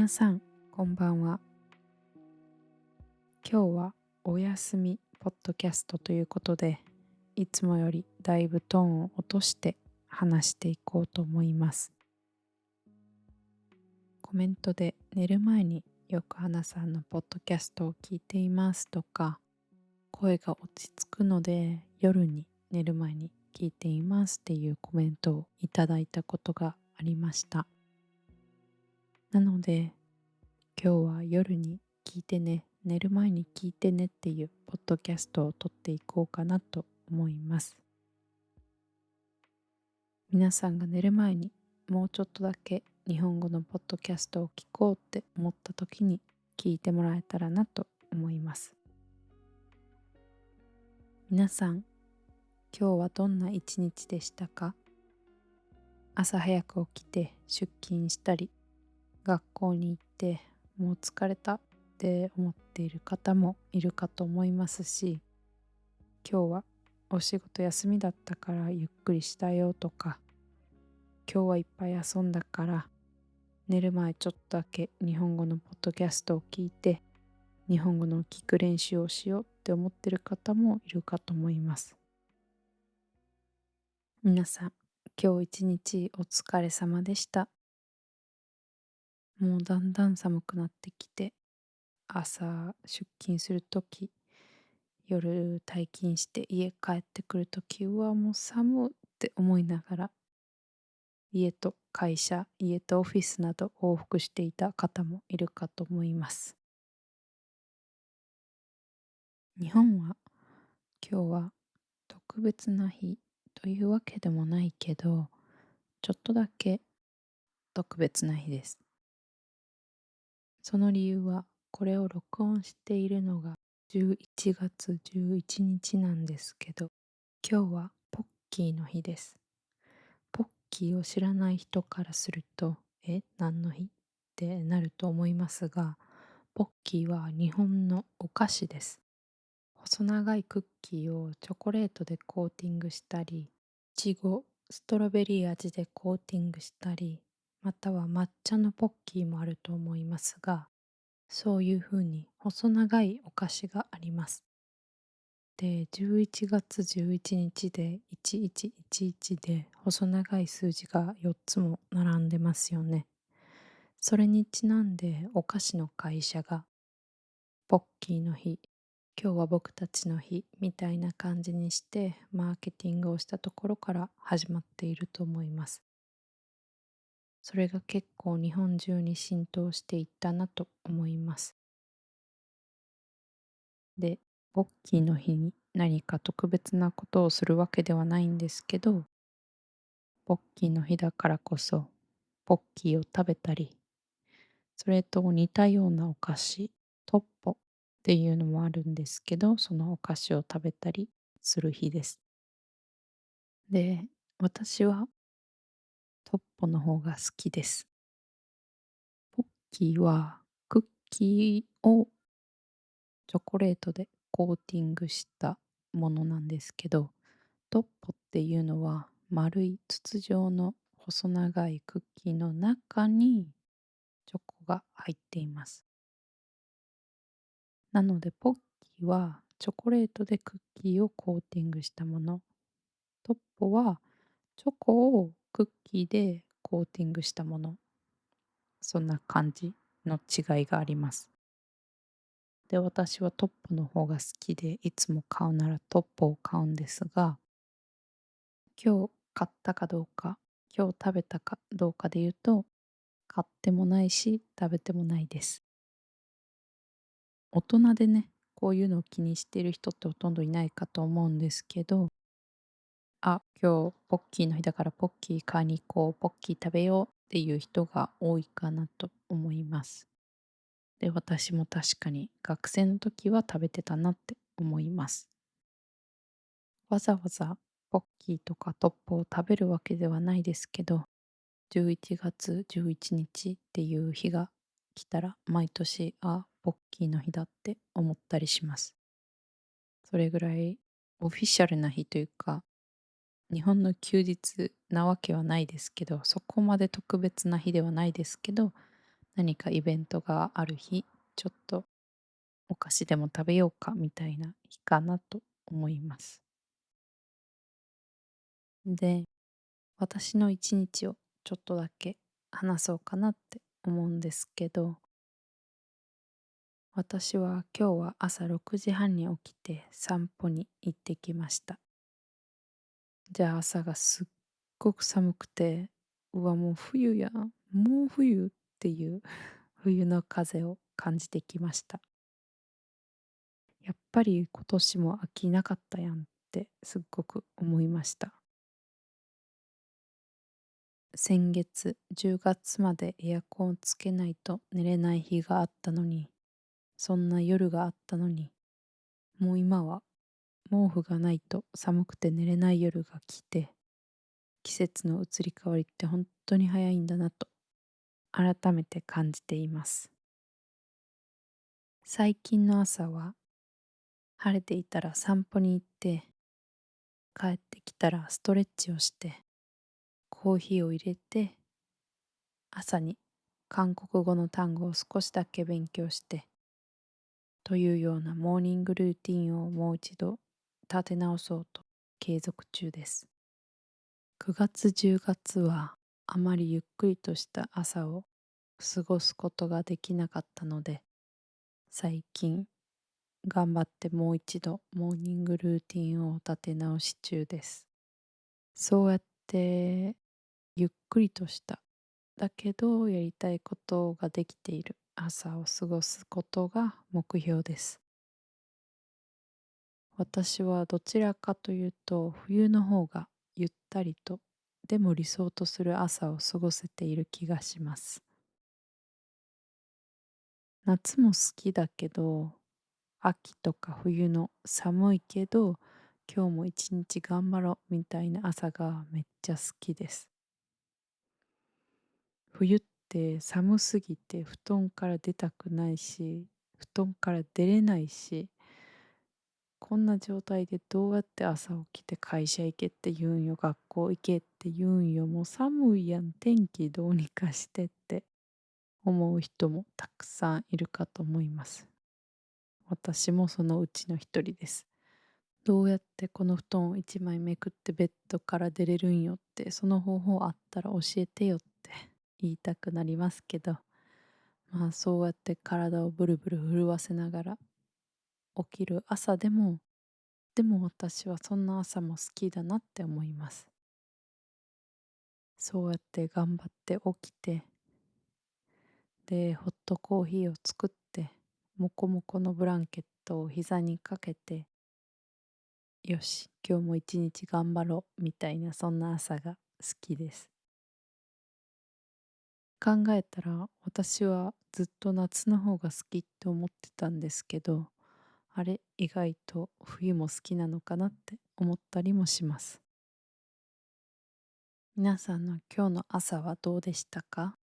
皆さん、こんばんは。今日はお休みポッドキャストということで、いつもよりだいぶトーンを落として話していこうと思います。コメントで寝る前によく花さんのポッドキャストを聞いていますとか、声が落ち着くので夜に寝る前に聞いていますっていうコメントをいただいたことがありました。なので今日は夜に聞いてね、寝る前に聞いてねっていうポッドキャストを撮っていこうかなと思います。皆さんが寝る前にもうちょっとだけ日本語のポッドキャストを聞こうって思った時に聞いてもらえたらなと思います。皆さん、今日はどんな一日でしたか？朝早く起きて出勤したり、学校に行ってもう疲れたって思っている方もいるかと思いますし、今日はお仕事休みだったからゆっくりしたよとか、今日はいっぱい遊んだから寝る前ちょっとだけ日本語のポッドキャストを聞いて日本語の聞く練習をしようって思ってる方もいるかと思います。皆さん、今日一日お疲れ様でした。もうだんだん寒くなってきて、朝出勤するとき、夜退勤して家帰ってくるとき、うわもう寒って思いながら家と会社、家とオフィスなど往復していた方もいるかと思います。日本は今日は特別な日というわけでもないけど、ちょっとだけ特別な日です。その理由は、これを録音しているのが11月11日なんですけど、今日はポッキーの日です。ポッキーを知らない人からすると、何の日ってなると思いますが、ポッキーは日本のお菓子です。細長いクッキーをチョコレートでコーティングしたり、いちご、ストロベリー味でコーティングしたり、または抹茶のポッキーもあると思いますが、そういう風に細長いお菓子があります。で、11月11日で1111で細長い数字が4つも並んでますよね。それにちなんでお菓子の会社がポッキーの日、今日は僕たちの日みたいな感じにしてマーケティングをしたところから始まっていると思います。それが結構日本中に浸透していったなと思います。で、ポッキーの日に何か特別なことをするわけではないんですけど、ポッキーの日だからこそポッキーを食べたり、それと似たようなお菓子、トッポっていうのもあるんですけど、そのお菓子を食べたりする日です。で、私はトッポの方が好きです。ポッキーはクッキーをチョコレートでコーティングしたものなんですけど、トッポっていうのは丸い筒状の細長いクッキーの中にチョコが入っています。なのでポッキーはチョコレートでクッキーをコーティングしたもの。トッポはチョコをクッキーでコーティングしたもの。そんな感じの違いがあります。で、私はトッポの方が好きで、いつも買うならトッポを買うんですが、今日買ったかどうか、今日食べたかどうかで言うと、買ってもないし、食べてもないです。大人でね、こういうのを気にしている人ってほとんどいないかと思うんですけど、今日ポッキーの日だからポッキー買いに行こう、ポッキー食べようっていう人が多いかなと思います。で、私も確かに学生の時は食べてたなって思います。わざわざポッキーとかトッポを食べるわけではないですけど、11月11日っていう日が来たら毎年、ポッキーの日だって思ったりします。それぐらいオフィシャルな日というか、日本の休日なわけはないですけど、そこまで特別な日ではないですけど、何かイベントがある日、ちょっとお菓子でも食べようかみたいな日かなと思います。で、私の一日をちょっとだけ話そうかなって思うんですけど、私は今日は朝6時半に起きて散歩に行ってきました。じゃあ朝がすっごく寒くて、うわもう冬や、もう冬っていう冬の風を感じてきました。やっぱり今年も飽きなかったやんってすっごく思いました。先月10月までエアコンをつけないと寝れない日があったのに、そんな夜があったのに、もう今は毛布がないと寒くて寝れない夜が来て、季節の移り変わりって本当に早いんだなと改めて感じています。最近の朝は晴れていたら散歩に行って、帰ってきたらストレッチをして、コーヒーを入れて、朝に韓国語の単語を少しだけ勉強して、というようなモーニングルーティンをもう一度立て直そうと継続中です。9月10月はあまりゆっくりとした朝を過ごすことができなかったので、最近頑張ってもう一度モーニングルーティンを立て直し中です。そうやってゆっくりとしただけどやりたいことができている朝を過ごすことが目標です。私はどちらかというと冬の方がゆったりとでも理想とする朝を過ごせている気がします。夏も好きだけど秋とか冬の寒いけど今日も一日頑張ろうみたいな朝がめっちゃ好きです。冬って寒すぎて布団から出たくないし、布団から出れないし、こんな状態でどうやって朝起きて会社行けって言うんよ、学校行けって言うんよ、もう寒いやん、天気どうにかしてって思う人もたくさんいるかと思います。私もそのうちの一人です。どうやってこの布団を一枚めくってベッドから出れるんよって、その方法あったら教えてよって言いたくなりますけど、まあそうやって体をブルブル震わせながら起きる朝でも、でも私はそんな朝も好きだなって思います。そうやって頑張って起きて、で、ホットコーヒーを作って、モコモコのブランケットを膝にかけて、よし、今日も一日頑張ろうみたいなそんな朝が好きです。考えたら私はずっと夏の方が好きって思ってたんですけど、あれ意外と冬も好きなのかなって思ったりもします。皆さんの今日の朝はどうでしたか？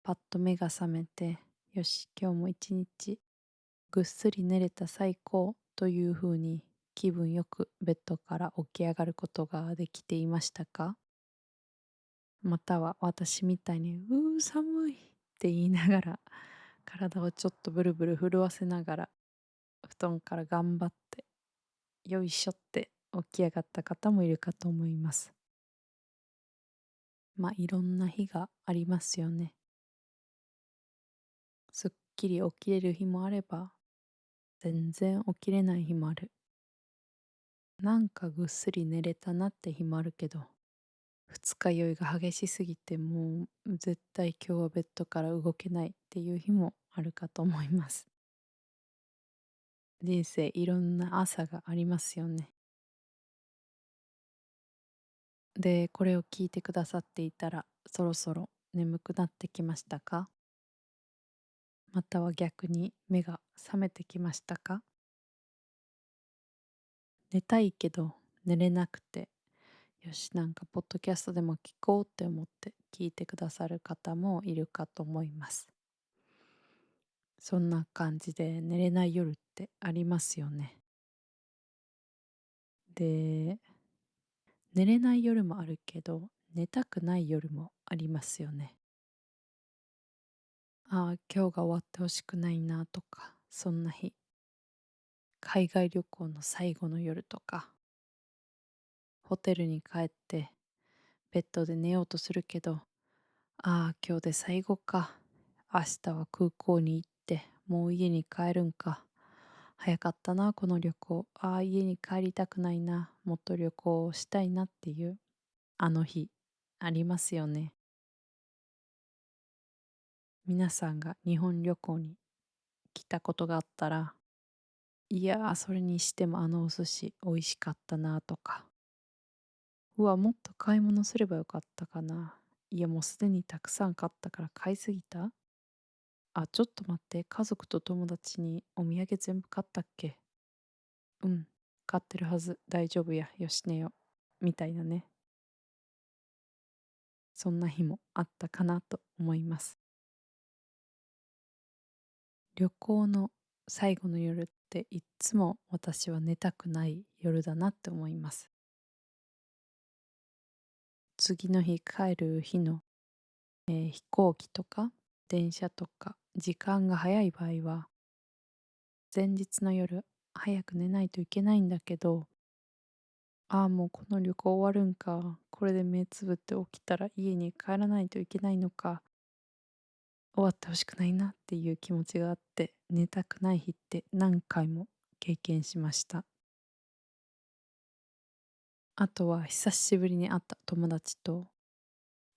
パッと目が覚めて、よし、今日も一日ぐっすり寝れた最高というふうに気分よくベッドから起き上がることができていましたか？または私みたいに寒いって言いながら体をちょっとブルブル震わせながら布団から頑張ってよいしょって起き上がった方もいるかと思います。まあいろんな日がありますよね。すっきり起きれる日もあれば全然起きれない日もある。なんかぐっすり寝れたなって日もあるけど、二日酔いが激しすぎてもう絶対今日はベッドから動けないっていう日もあるかと思います。人生いろんな朝がありますよね。で、これを聞いてくださっていたらそろそろ眠くなってきましたか？または逆に目が覚めてきましたか？寝たいけど寝れなくて、よし、なんかポッドキャストでも聞こうって思って聞いてくださる方もいるかと思います。そんな感じで寝れない夜ってありますよね。で、寝れない夜もあるけど、寝たくない夜もありますよね。ああ、今日が終わってほしくないなとか、そんな日。海外旅行の最後の夜とか、ホテルに帰ってベッドで寝ようとするけど、ああ、今日で最後か。明日は空港に行って、もう家に帰るんか。早かったな、この旅行。ああ、家に帰りたくないな。もっと旅行をしたいなっていう、あの日、ありますよね。皆さんが日本旅行に来たことがあったら、いやー、それにしてもあのお寿司美味しかったなとか、うわ、もっと買い物すればよかったかな。いや、もうすでにたくさん買ったから買いすぎた。あ、ちょっと待って、家族と友達にお土産全部買ったっけ。うん、買ってるはず。大丈夫や。よし寝よ。みたいなね。そんな日もあったかなと思います。旅行の最後の夜っていっつも私は寝たくない夜だなって思います。次の日帰る日の、飛行機とか電車とか時間が早い場合は前日の夜早く寝ないといけないんだけど、ああ、もうこの旅行終わるんか。これで目つぶって起きたら家に帰らないといけないのか。終わってほしくないなっていう気持ちがあって、寝たくない日って何回も経験しました。あとは久しぶりに会った友達と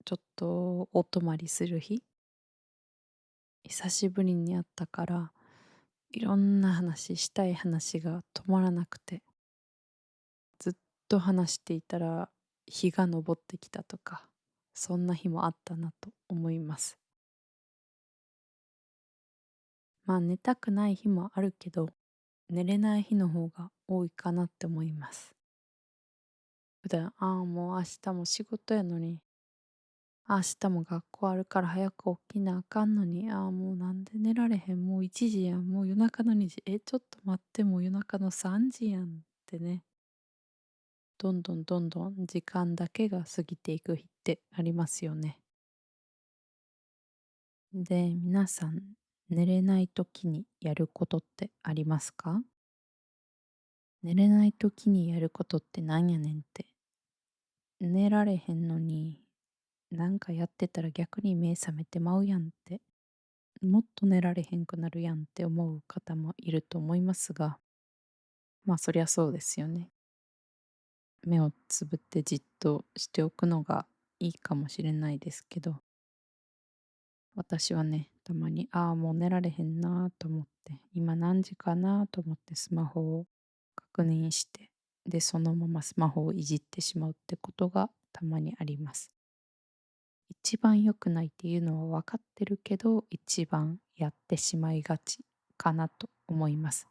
ちょっとお泊まりする日、久しぶりに会ったから、いろんな話、したい話が止まらなくて、ずっと話していたら日が昇ってきたとか、そんな日もあったなと思います。まあ寝たくない日もあるけど、寝れない日の方が多いかなって思います。普段、ああ、もう明日も仕事やのに、明日も学校あるから早く起きなあかんのに、ああ、もうなんで寝られへん、もう1時やん、もう夜中の2時、ちょっと待って、もう夜中の3時やんってね、どんどんどんどん時間だけが過ぎていく日ってありますよね。で、皆さん、寝れない時にやることってありますか？寝れない時にやることってなんやねんって。寝られへんのに、なんかやってたら逆に目覚めてまうやんって、もっと寝られへんくなるやんって思う方もいると思いますが、まあそりゃそうですよね。目をつぶってじっとしておくのがいいかもしれないですけど、私はね、たまに、ああ、もう寝られへんなと思って、今何時かなと思ってスマホを確認して、で、そのままスマホをいじってしまうってことがたまにあります。一番良くないっていうのは分かってるけど、一番やってしまいがちかなと思います。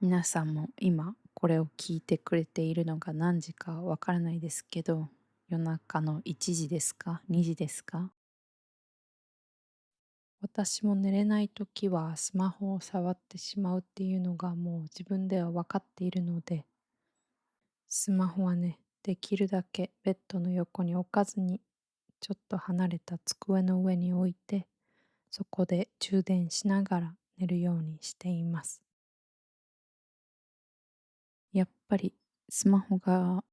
皆さんも今これを聞いてくれているのが何時かわからないですけど、夜中の1時ですか ?2 時ですか？私も寝れない時はスマホを触ってしまうっていうのがもう自分では分かっているので、スマホはね、できるだけベッドの横に置かずに、ちょっと離れた机の上に置いて、そこで充電しながら寝るようにしています。やっぱりスマホが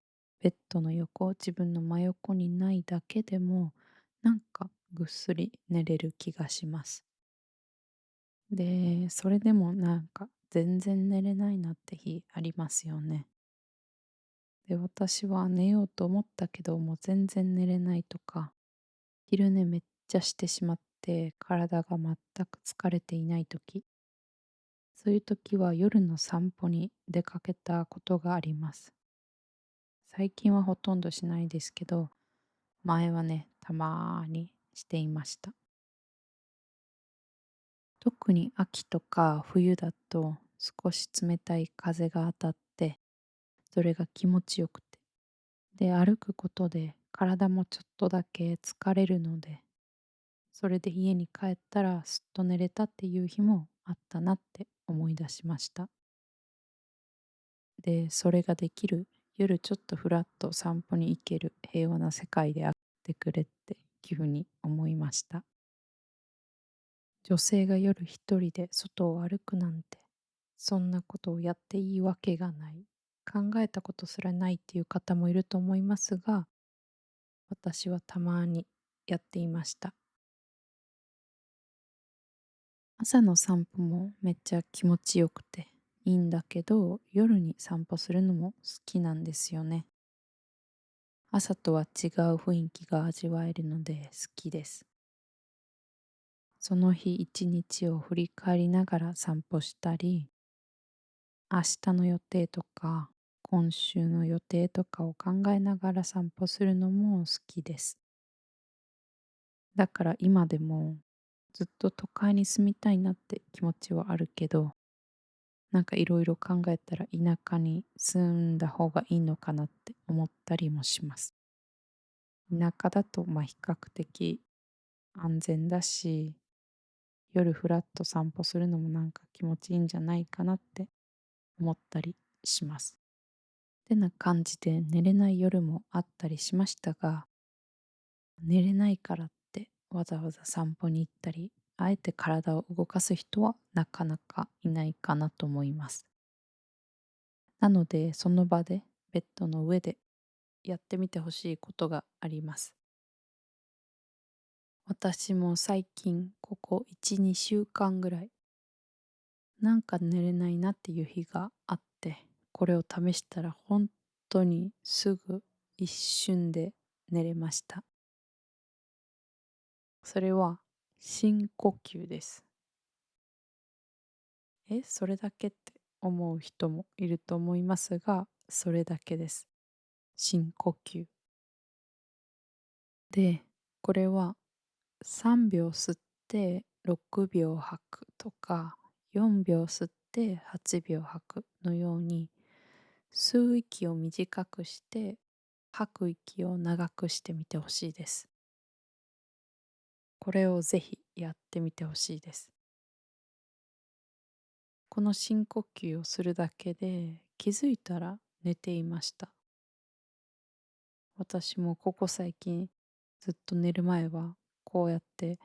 ベッドの横、自分の真横にないだけでも、なんかぐっすり寝れる気がします。で、それでもなんか全然寝れないなって日ありますよね。で、私は寝ようと思ったけど、もう全然寝れないとか、昼寝めっちゃしてしまって体が全く疲れていない時、そういう時は夜の散歩に出かけたことがあります。最近はほとんどしないですけど、前はね、たまーにしていました。特に秋とか冬だと少し冷たい風が当たって、それが気持ちよくて。で、歩くことで体もちょっとだけ疲れるので、それで家に帰ったらすっと寝れたっていう日もあったなって思い出しました。で、それができる、夜ちょっとふらっと散歩に行ける平和な世界であってくれっていうふうに思いました。女性が夜一人で外を歩くなんて、そんなことをやっていいわけがない。考えたことすらないっていう方もいると思いますが、私はたまにやっていました。朝の散歩もめっちゃ気持ちよくていいんだけど、夜に散歩するのも好きなんですよね。朝とは違う雰囲気が味わえるので好きです。その日一日を振り返りながら散歩したり、明日の予定とか、今週の予定とかを考えながら散歩するのも好きです。だから今でもずっと都会に住みたいなって気持ちはあるけど、なんかいろいろ考えたら田舎に住んだ方がいいのかなって思ったりもします。田舎だと比較的安全だし、夜ふらっと散歩するのもなんか気持ちいいんじゃないかなって思ったりします。てな感じで寝れない夜もあったりしましたが、寝れないからってわざわざ散歩に行ったり、あえて体を動かす人はなかなかいないかなと思います。なので、その場でベッドの上でやってみてほしいことがあります。私も最近ここ1、2週間ぐらいなんか寝れないなっていう日があって、これを試したら本当にすぐ一瞬で寝れました。それは深呼吸です。それだけって思う人もいると思いますが、それだけです。深呼吸。で、これは3秒吸って6秒吐くとか、4秒吸って8秒吐くのように、吸う息を短くして吐く息を長くしてみてほしいです。これをぜひやってみてほしいです。この深呼吸をするだけで気づいたら寝ていました。私もここ最近ずっと寝る前はこうやって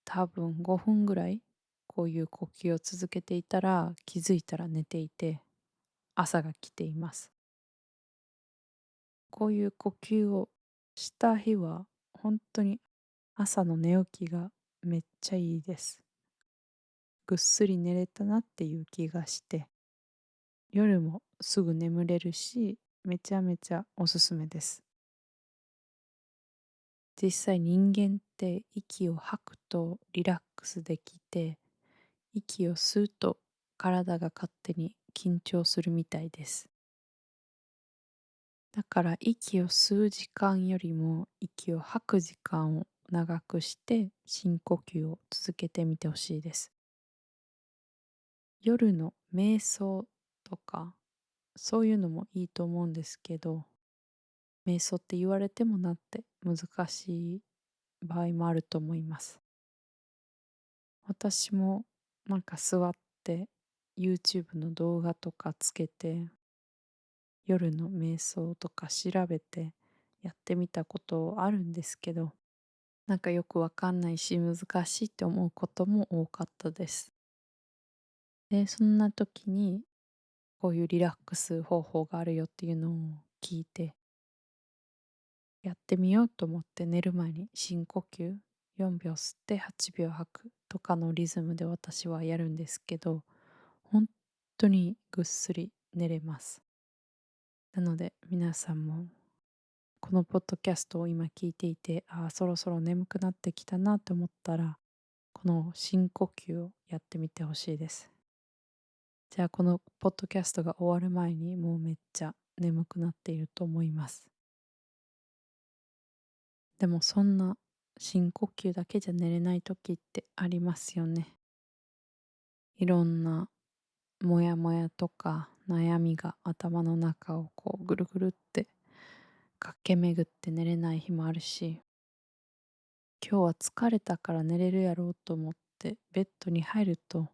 多分5分ぐらいこういう呼吸を続けていたら気づいたら寝ていて朝が来ています。こういう呼吸をした日は本当に朝の寝起きがめっちゃいいです。ぐっすり寝れたなっていう気がして、夜もすぐ眠れるし、めちゃめちゃおすすめです。実際人間って息を吐くとリラックスできて、息を吸うと体が勝手に緊張するみたいです。だから息を吸う時間よりも息を吐く時間を長くして深呼吸を続けてみてほしいです。夜の瞑想とかそういうのもいいと思うんですけど、瞑想って言われてもなって難しい場合もあると思います。私もなんか座って YouTube の動画とかつけて夜の瞑想とか調べてやってみたことあるんですけど、なんかよくわかんないし難しいって思うことも多かったです。で、そんな時にこういうリラックス方法があるよっていうのを聞いてやってみようと思って寝る前に深呼吸4秒吸って8秒吐くとかのリズムで私はやるんですけど、本当にぐっすり寝れます。なので皆さんもこのポッドキャストを今聞いていて、ああ、そろそろ眠くなってきたなと思ったら、この深呼吸をやってみてほしいです。じゃあこのポッドキャストが終わる前にもうめっちゃ眠くなっていると思います。でもそんな深呼吸だけじゃ寝れない時ってありますよね。いろんなモヤモヤとか悩みが頭の中をこうぐるぐるって駆け巡って寝れない日もあるし、今日は疲れたから寝れるやろうと思ってベッドに入ると、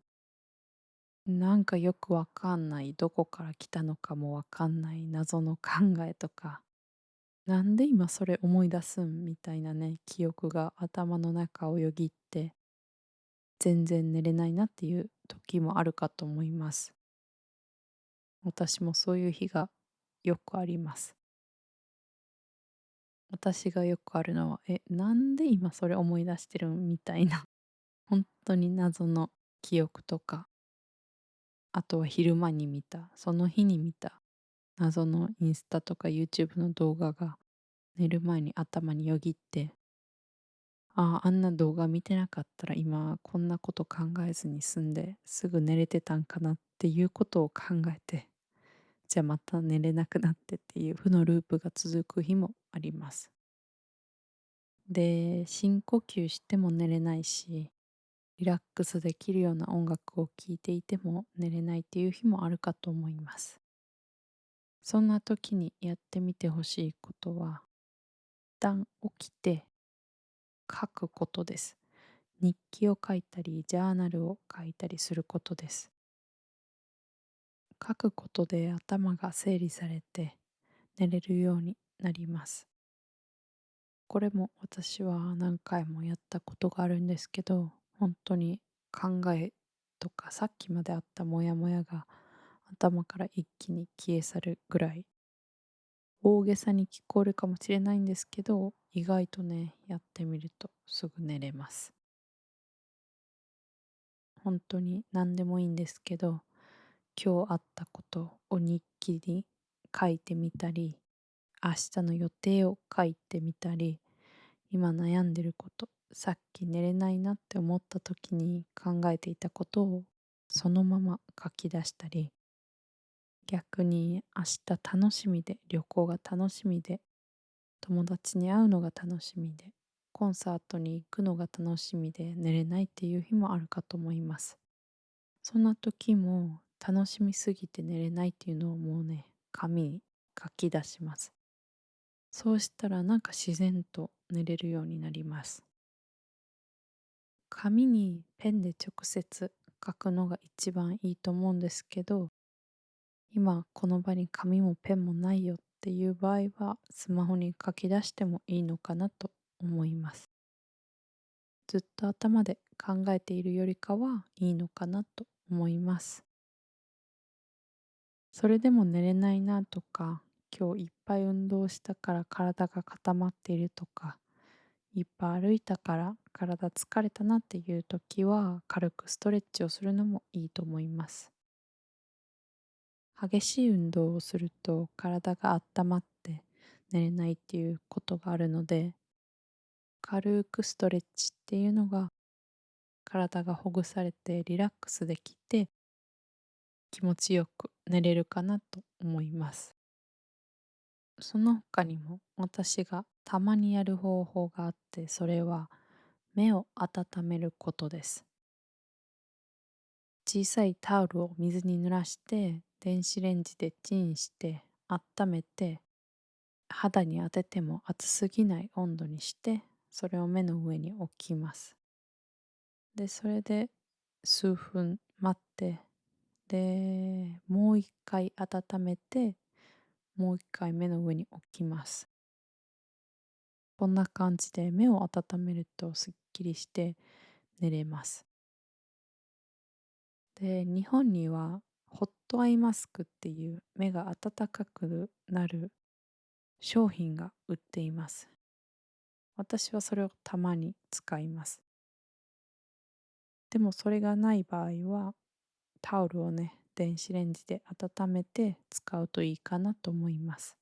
なんかよくわかんない、どこから来たのかもわかんない謎の考えとか、なんで今それ思い出すんみたいなね、記憶が頭の中をよぎって、全然寝れないなっていう時もあるかと思います。私もそういう日がよくあります。私がよくあるのは、なんで今それ思い出してるんみたいな、本当に謎の記憶とか、あとは昼間に見た、その日に見た謎のインスタとか YouTube の動画が寝る前に頭によぎって、ああ、あんな動画見てなかったら今こんなこと考えずに済んですぐ寝れてたんかなっていうことを考えて、じゃあまた寝れなくなってっていう負のループが続く日もあります。で、深呼吸しても寝れないし、リラックスできるような音楽を聴いていても寝れないっていう日もあるかと思います。そんな時にやってみてほしいことは、一旦起きて書くことです。日記を書いたり、ジャーナルを書いたりすることです。書くことで頭が整理されて寝れるようになります。これも私は何回もやったことがあるんですけど、本当に考えとかさっきまであったモヤモヤが頭から一気に消え去るぐらい、大げさに聞こえるかもしれないんですけど、意外とね、やってみるとすぐ寝れます。本当に何でもいいんですけど、今日あったことを日記に書いてみたり、明日の予定を書いてみたり、今悩んでること、さっき寝れないなって思った時に考えていたことをそのまま書き出したり、逆に明日楽しみで、旅行が楽しみで、友達に会うのが楽しみで、コンサートに行くのが楽しみで寝れないっていう日もあるかと思います。そんな時も楽しみすぎて寝れないっていうのをもうね、紙に書き出します。そうしたらなんか自然と寝れるようになります。紙にペンで直接書くのが一番いいと思うんですけど、今この場に紙もペンもないよっていう場合はスマホに書き出してもいいのかなと思います。ずっと頭で考えているよりかはいいのかなと思います。それでも寝れないなとか、今日いっぱい運動したから体が固まっているとか、いっぱい歩いたから体疲れたなっていう時は軽くストレッチをするのもいいと思います。激しい運動をすると体が温まって寝れないっていうことがあるので、軽くストレッチっていうのが体がほぐされてリラックスできて気持ちよく寝れるかなと思います。その他にも私がたまにやる方法があって、それは目を温めることです。小さいタオルを水に濡らして電子レンジでチンして温めて、肌に当てても熱すぎない温度にして、それを目の上に置きます。で、それで数分待って、で、もう一回温めて、もう一回目の上に置きます。こんな感じで目を温めるとすっきりして寝れます。で、日本にはホットアイマスクっていう目が温かくなる商品が売っています。私はそれをたまに使います。でもそれがない場合はタオルをね、電子レンジで温めて使うといいかなと思います。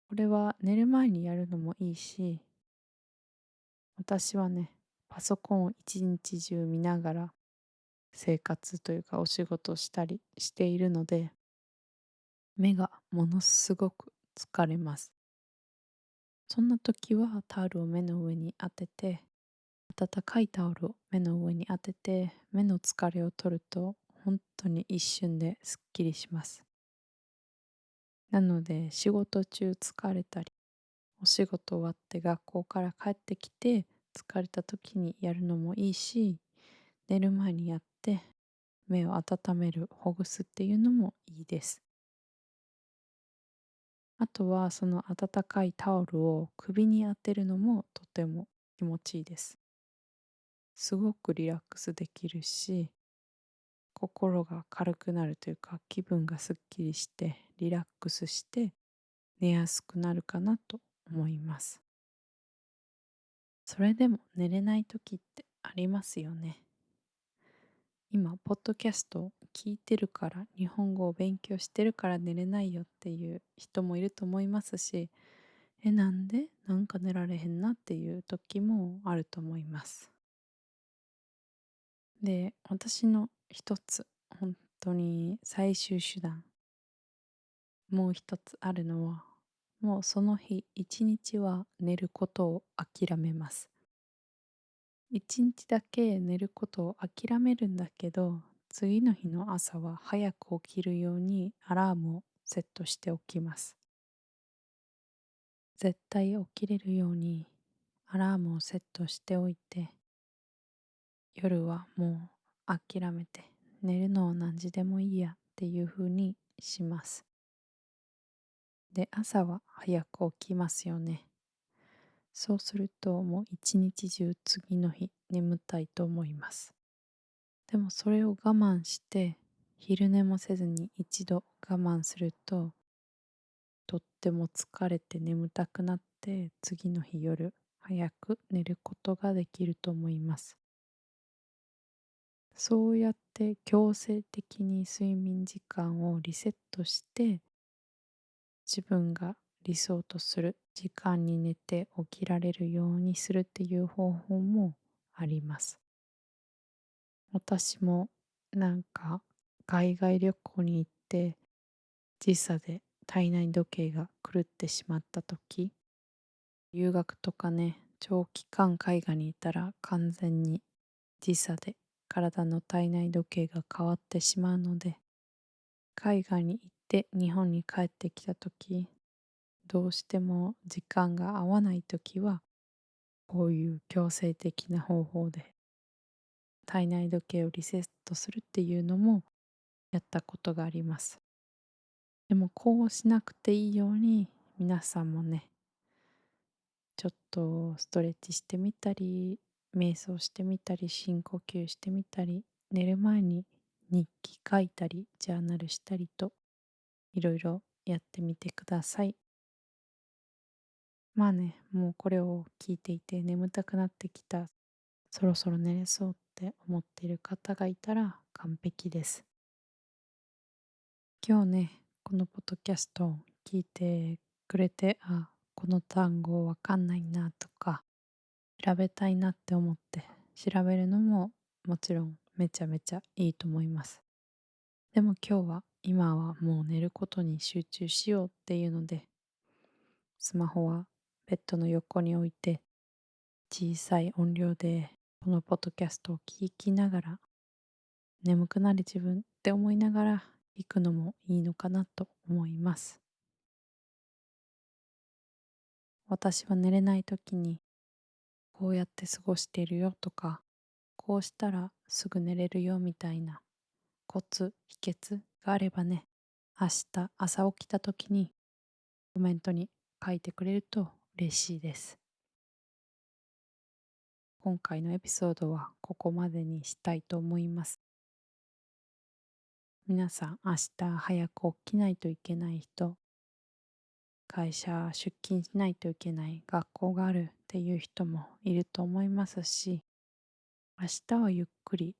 これは寝る前にやるのもいいし、私はね、パソコンを一日中見ながら生活というかお仕事したりしているので、目がものすごく疲れます。そんな時はタオルを目の上に当てて、温かいタオルを目の上に当てて、目の疲れを取ると本当に一瞬ですっきりします。なので仕事中疲れたり、お仕事終わって学校から帰ってきて疲れた時にやるのもいいし、寝る前にやって目を温める、ほぐすっていうのもいいです。あとはその温かいタオルを首に当てるのもとても気持ちいいです。すごくリラックスできるし、心が軽くなるというか、気分がすっきりしてリラックスして寝やすくなるかなと思います。それでも寝れない時ってありますよね。今ポッドキャストを聞いてるから、日本語を勉強してるから寝れないよっていう人もいると思いますし、なんでなんか寝られへんなっていう時もあると思います。で、私の一つ本当に最終手段、もう一つあるのは、もうその日一日は寝ることを諦めます。一日だけ寝ることを諦めるんだけど、次の日の朝は早く起きるようにアラームをセットしておきます。絶対起きれるようにアラームをセットしておいて、夜はもう諦めて寝るのは何時でもいいやっていう風にします。で、朝は早く起きますよね。そうするともう一日中次の日眠たいと思います。でもそれを我慢して昼寝もせずに一度我慢すると、とっても疲れて眠たくなって次の日夜早く寝ることができると思います。そうやって強制的に睡眠時間をリセットして、自分が理想とする時間に寝て起きられるようにするっていう方法もあります。私も海外旅行に行って時差で体内時計が狂ってしまった時、留学とかね、長期間海外にいたら完全に時差で体の体内時計が変わってしまうので、海外に行って日本に帰ってきた時、どうしても時間が合わない時は、こういう強制的な方法で体内時計をリセットするっていうのもやったことがあります。でもこうしなくていいように皆さんもね、ちょっとストレッチしてみたり、瞑想してみたり、深呼吸してみたり、寝る前に日記書いたり、ジャーナルしたりと、いろいろやってみてください。まあね、もうこれを聞いていて眠たくなってきた、そろそろ寝れそうって思っている方がいたら完璧です。今日ね、このポッドキャストを聞いてくれて、この単語わかんないなとか、調べたいなって思って調べるのももちろんめちゃめちゃいいと思います。でも今はもう寝ることに集中しようっていうので、スマホはベッドの横に置いて小さい音量でこのポッドキャストを聞きながら、眠くなる自分って思いながら聞くのもいいのかなと思います。私は寝れない時にこうやって過ごしているよとか、こうしたらすぐ寝れるよみたいなコツ、秘訣があればね、明日朝起きた時にコメントに書いてくれると嬉しいです。今回のエピソードはここまでにしたいと思います。皆さん明日早く起きないといけない人、会社出勤しないといけない学校があるっていう人もいると思いますし、明日はゆっくり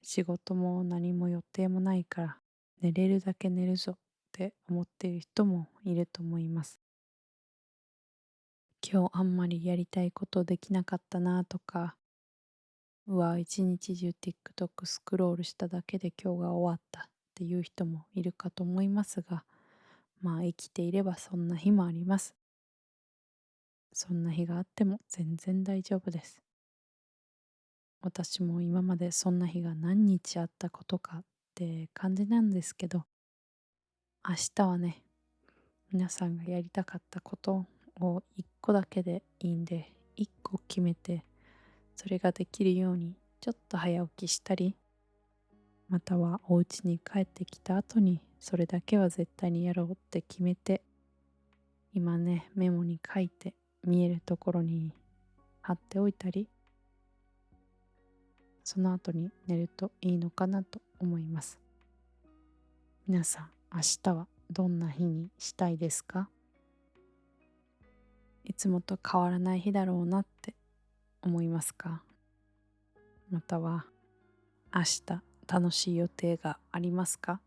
仕事も何も予定もないから寝れるだけ寝るぞって思っている人もいると思います。今日あんまりやりたいことできなかったなとか、一日中 TikTok スクロールしただけで今日が終わったっていう人もいるかと思いますが、まあ生きていればそんな日もあります。そんな日があっても全然大丈夫です。私も今までそんな日が何日あったことかって感じなんですけど、明日はね、皆さんがやりたかったことを一個だけでいいんで、一個決めて、それができるようにちょっと早起きしたり、またはお家に帰ってきた後にそれだけは絶対にやろうって決めて、今ね、メモに書いて見えるところに貼っておいたり、その後に寝るといいのかなと思います。皆さん、明日はどんな日にしたいですか？いつもと変わらない日だろうなって思いますか？または明日楽しい予定がありますか？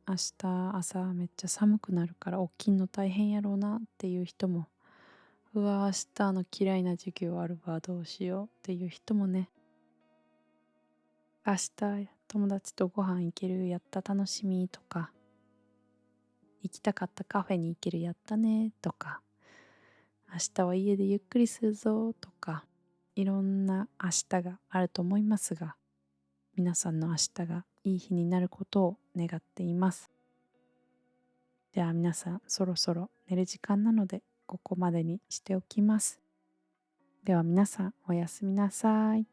明日朝めっちゃ寒くなるから起きんの大変やろうなっていう人も、うわ明日嫌いな授業あるわどうしようっていう人もね、明日友達とご飯行けるやった楽しみとか、行きたかったカフェに行けるやったねとか、明日は家でゆっくりするぞとか、いろんな明日があると思いますが、皆さんの明日がいい日になることを願っています。では皆さん、そろそろ寝る時間なのでここまでにしておきます。では皆さん、おやすみなさい。